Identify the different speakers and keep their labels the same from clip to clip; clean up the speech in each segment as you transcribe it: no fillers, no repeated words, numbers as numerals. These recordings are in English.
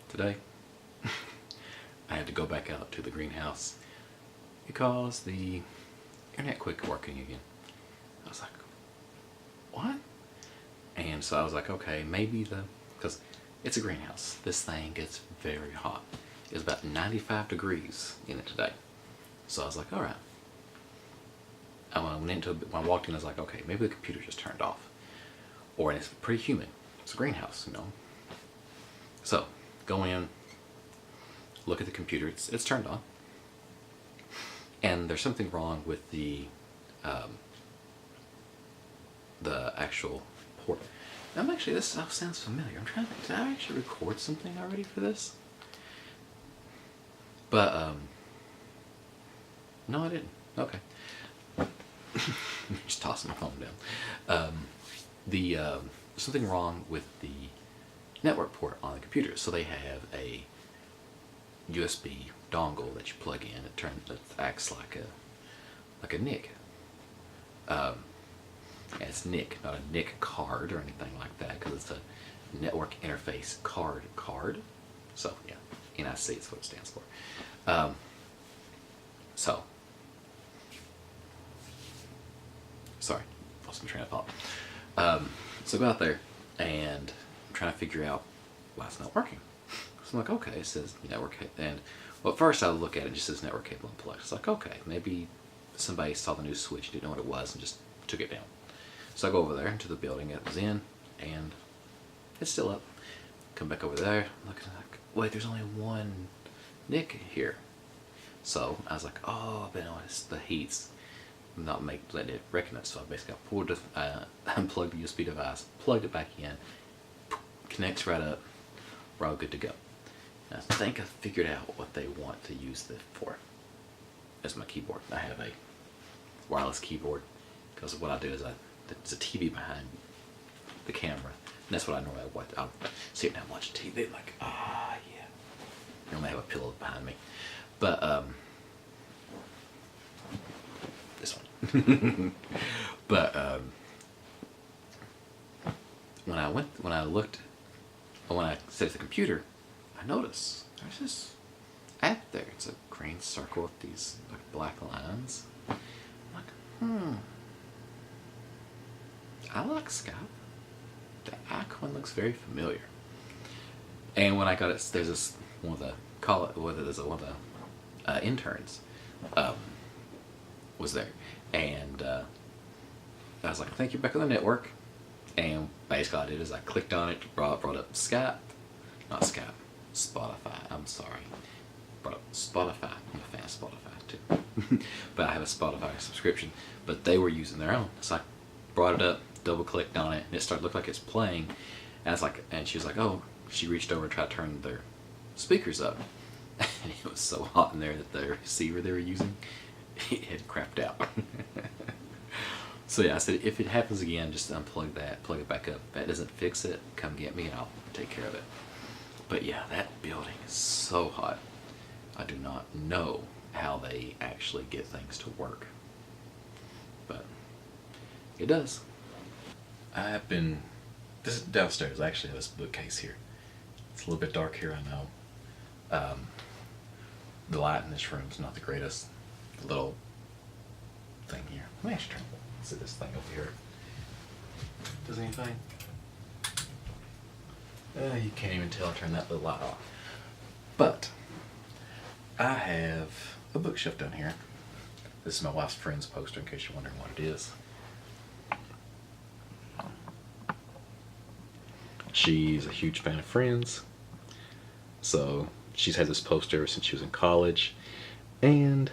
Speaker 1: Today, I had to go back out to the greenhouse because the internet quit working again. I was like, what? And so I was like, okay, maybe because it's a greenhouse. This thing gets very hot. It's about 95 degrees in it today. So I was like, all right. When I walked in, I was like, okay, maybe the computer just turned off. Or it's pretty humid. It's a greenhouse, you know. So, go in, look at the computer. It's turned on. And there's something wrong with the actual port. This stuff sounds familiar. I'm trying to think, did I actually record something already for this? But, no I didn't. Okay. Just tossing my phone down. There's something wrong with the network port on the computer. So they have a USB dongle that you plug in. It acts like a NIC. And it's NIC, not a NIC card or anything like that, because it's a network interface card. So yeah, NIC is what it stands for. Sorry, lost my train of thought. So I go out there and I'm trying to figure out why it's not working. So I'm like, okay, it says network, and well, at first I look at it, it just says network cable unplugged. It's like, okay, maybe somebody saw the new switch, didn't know what it was, and just took it down. So I go over there into the building it was in, and it's still up. Come back over there, looking like, wait, there's only one NIC here. So I was like, oh, but no, it's the heat's not letting it recognize. So I basically unplugged the USB device, plugged it back in, connects right up, we're all good to go. And I think I figured out what they want to use this for. As my keyboard. I have a wireless keyboard because what I do is there's a TV behind the camera, and that's what I normally watch. I'll sit down and watch TV. I'm like, yeah. I normally have a pillow behind me, but this one. But when I set up the computer, I noticed there's this app there. It's a green circle with these like black lines. I'm like, I like Skype. The icon looks very familiar. And when I got it, there's one of the interns was there, and I was like, thank you, back on the network. And basically all I did is I clicked on it, brought up Skype, not Skype, Spotify, I'm sorry. Brought up Spotify, I'm a fan of Spotify too. But I have a Spotify subscription, but they were using their own. So I brought it up, double clicked on it, and it started to look like it's playing. And I was like, and she was like, oh, she reached over and tried to turn their speakers up. And it was so hot in there that the receiver they were using, it had crapped out. So yeah, I said, if it happens again, just unplug that, plug it back up. If that doesn't fix it, come get me and I'll take care of it. But yeah, that building is so hot. I do not know how they actually get things to work. But it does. This is downstairs, I actually have this bookcase here. It's a little bit dark here, I know. The light in this room is not the greatest. The little thing here. Let me actually see this thing over here. Does anything? You can't even tell I turned that little light off. But I have a bookshelf down here. This is my wife's Friends poster in case you're wondering what it is. She's a huge fan of Friends. So she's had this poster ever since she was in college. And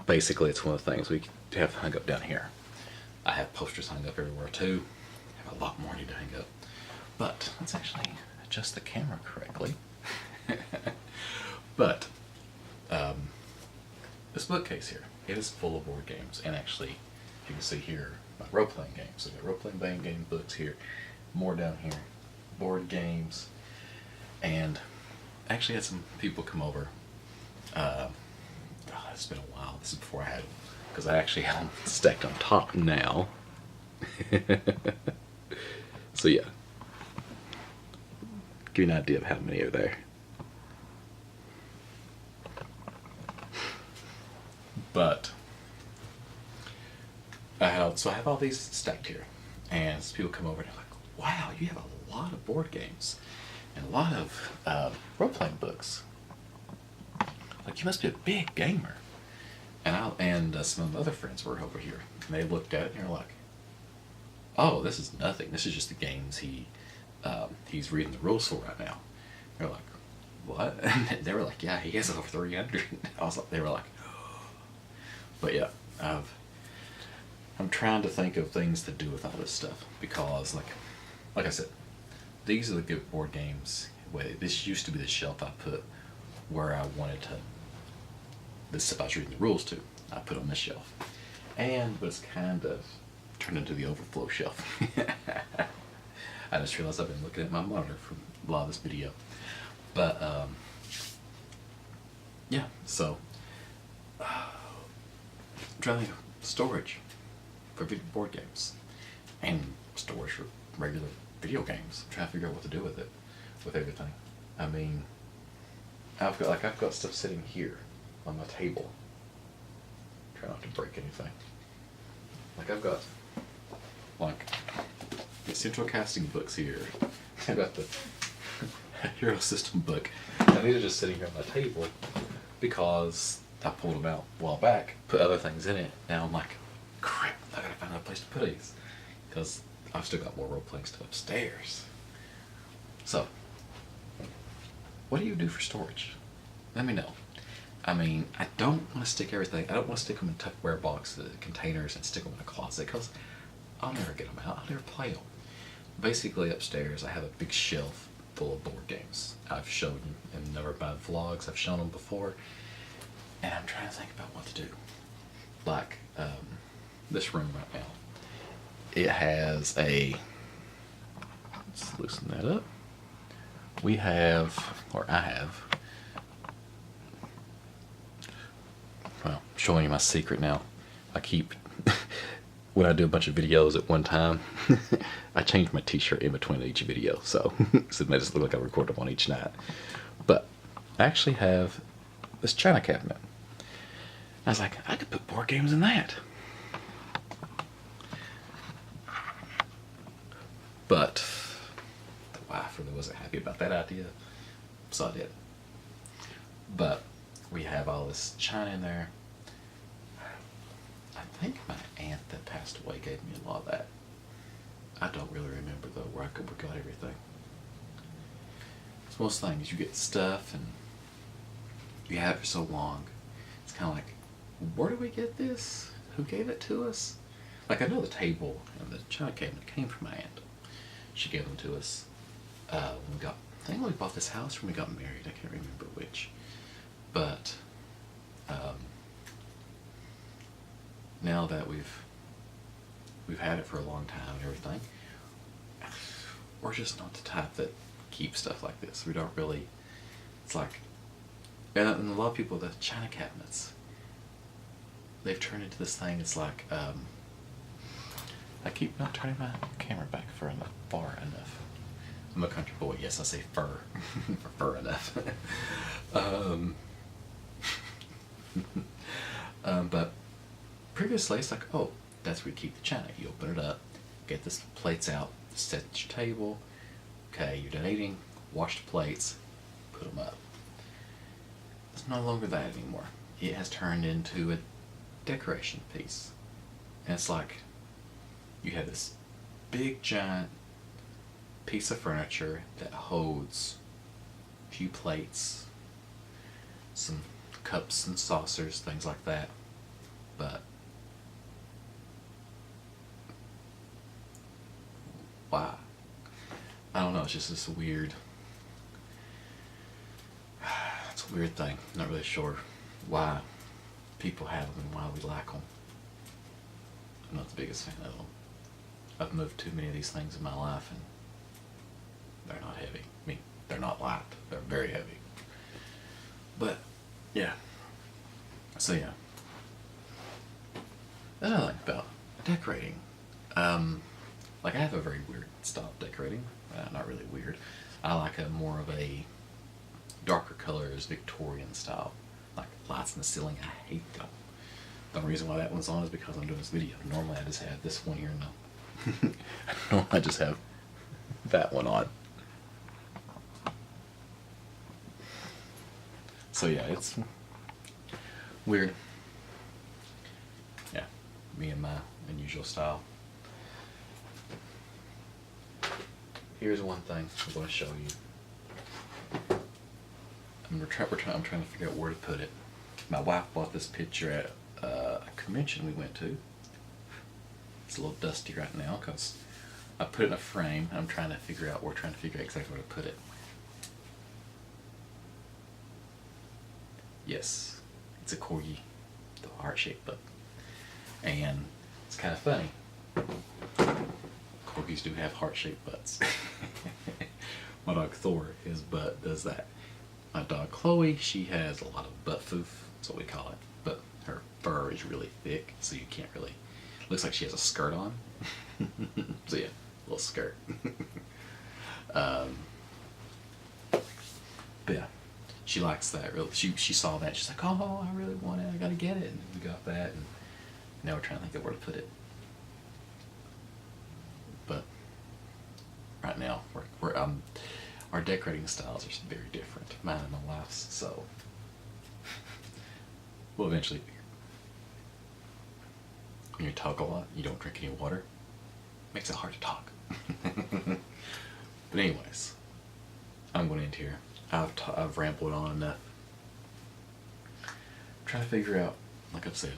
Speaker 1: basically it's one of the things we have hung up down here. I have posters hung up everywhere too. I have a lot more I need to hang up. But let's actually adjust the camera correctly. But this bookcase here, it is full of board games. And actually, you can see here, my role-playing games. So I've got role-playing game books here, more down here, board games, and I actually had some people come over. It's been a while. This is before I had, because I actually have them stacked on top now. So yeah, Give you an idea of how many are there. But I have all these stacked here, and people come over and they're like, "Wow, you have a lot of board games and a lot of role-playing books. Like, you must be a big gamer." And some of my other friends were over here, and they looked at it and they're like, "Oh, this is nothing. This is just the games he's reading the rules for right now." They're like, "What?" And they were like, "Yeah, he has over 300." They were like, but yeah, I'm trying to think of things to do with all this stuff, because like I said, these are the good board games. This used to be the shelf I put where I wanted to. This stuff I was reading the rules to, I put on this shelf, but it's kind of turned into the overflow shelf. I just realized I've been looking at my monitor for a lot of this video, but yeah. So I'm trying to think of storage for board games and storage for regular video games. I'm trying to figure out what to do with it, with everything. I mean, I've got stuff sitting here on my table. Try not to break anything. Like, I've got the Central Casting books here. I've got the Hero System book. And these are just sitting here on my table because I pulled them out a while back, put other things in it. Now I'm like, crap, I gotta find a place to put these, because I've still got more role-playing stuff upstairs. So, what do you do for storage? Let me know. I mean, I don't want to stick everything. I don't want to stick them in Tupperware boxes, containers, and stick them in a closet, because I'll never get them out. I'll never play them. Basically, upstairs, I have a big shelf full of board games. I've shown them in Never Bad Vlogs. I've shown them before, and I'm trying to think about what to do. Like, this room right now, it has a. Let's loosen that up. We have, or I have. Well, I'm showing you my secret now. I keep, when I do a bunch of videos at one time, I change my t-shirt in between each video, so it makes it look like I record them on each night. But I actually have this china cabinet. I was like, I could put board games in that. But the wife really wasn't happy about that idea, so I did. But we have all this china in there. I think my aunt that passed away gave me a lot of that. I don't really remember though where I got everything. It's most things you get stuff and you have it for so long. It's kind of like, where do we get this? Who gave it to us? Like, I know the table and the china cabinet came from my aunt. She gave them to us when we got. I think we bought this house when we got married. I can't remember which. But now that we've had it for a long time and everything, we're just not the type that keep stuff like this. We don't really. It's like, and a lot of people, the china cabinets, they've turned into this thing. It's like, I keep not turning my camera back far enough. I'm a country boy. Yes, I say fur. Fur enough. But previously, it's like, oh, that's where you keep the china. You open it up, get the plates out, set your table. Okay, you're done eating. Wash the plates, put them up. It's no longer that anymore. It has turned into a decoration piece, and it's like you have this big giant piece of furniture that holds a few plates, some cups and saucers, things like that. But why? I don't know, it's just this weird, it's a weird thing. I'm not really sure why people have them and why we like them. I'm not the biggest fan of them. I've moved too many of these things in my life and they're not heavy. I mean, they're not light, they're very heavy. But, yeah. So, yeah. Another thing about decorating. Like, I have a very weird style of decorating. Not really weird. I like a more of a darker colors, Victorian style, like lights in the ceiling. I hate them. The only reason why that one's on is because I'm doing this video. Normally I just have this one here and normally I just have that one on. So yeah, it's weird. Yeah, me and my unusual style. Here's one thing I'm going to show you. I'm trying to figure out where to put it. My wife bought this picture at a convention we went to. It's a little dusty right now because I put it in a frame. And we're trying to figure out exactly where to put it. Yes, it's a corgi, the heart-shaped book, and it's kind of funny. Corgis do have heart-shaped butts. My dog Thor, his butt does that. My dog Chloe, she has a lot of butt foof. That's what we call it. But her fur is really thick, so you can't really. Looks like she has a skirt on. So yeah, a little skirt. But yeah, she likes that. Really, she saw that. She's like, oh, I really want it. I gotta get it. And we got that, and now we're trying to think of where to put it. But right now, our decorating styles are very different, mine and my wife's. So we'll eventually figure. When you talk a lot, you don't drink any water. Makes it hard to talk. But anyways, I'm going to end here. I've rambled on enough. I'm trying to figure out, like I've said,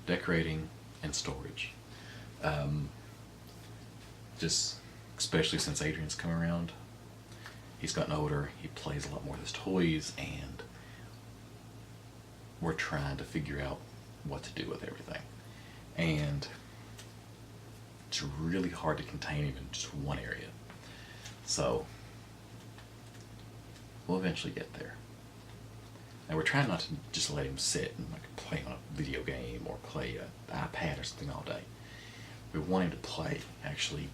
Speaker 1: decorating and storage. Just especially since Adrian's come around, he's gotten older. He plays a lot more with his toys, and we're trying to figure out what to do with everything. And it's really hard to contain him in just one area. So we'll eventually get there. And we're trying not to just let him sit and like play on a video game or play an iPad or something all day. We want him to play actually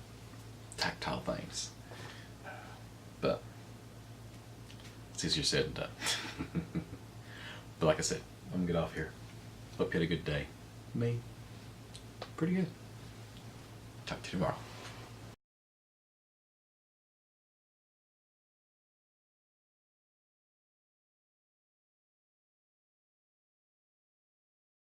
Speaker 1: tactile things. But it's easier said than done. But like I said, I'm gonna get off here. Hope you had a good day. Me? Pretty good. Talk to you tomorrow.